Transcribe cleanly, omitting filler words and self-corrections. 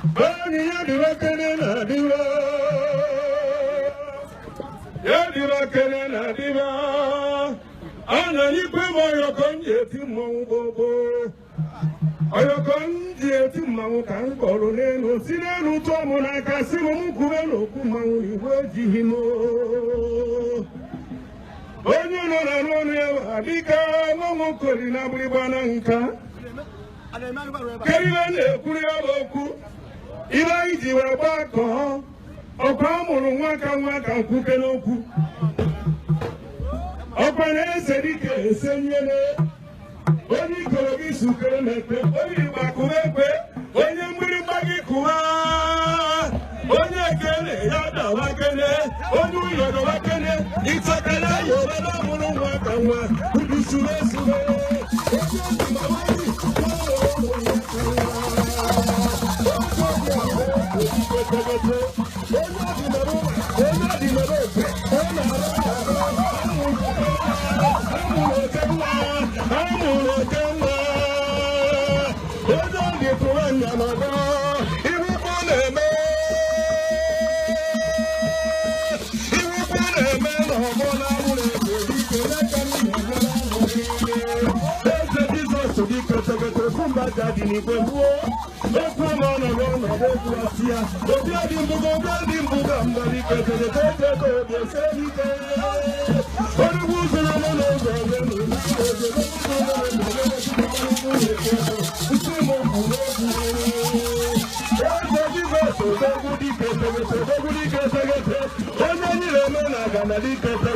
Bani yadira kene na diva. Yadira kene na diva. Ana nipe moyo konje timo bobo. Oyo konje timo kankoro neno. Sinenu tomu na kasimu mukubeno kumamu iweji himo. Onye no na nonu adika mongo kori na bulibana nka. Keriwe ne kuri aboku. Iba iji wa bako. Okwa muru nwaka nkuke n'okwu. Okwa na-ese dike esenyele. Onye ikoro gị sukere mepe. Onye igba kumekwe. Onye mgbịrịgba gị kuwa. Onye ekele ya dawa kele. Onye uyo dawa kele. Itakele yobe na muru nwaka nwa. Udusuru esure. Jadi ni bebuo, ekwa mana wana bebuo sia. Obi adi mbuga mbali kete kete senite. Ori buzu na mana zole ni. Begudi kete. Onye ni le mena gana di kete.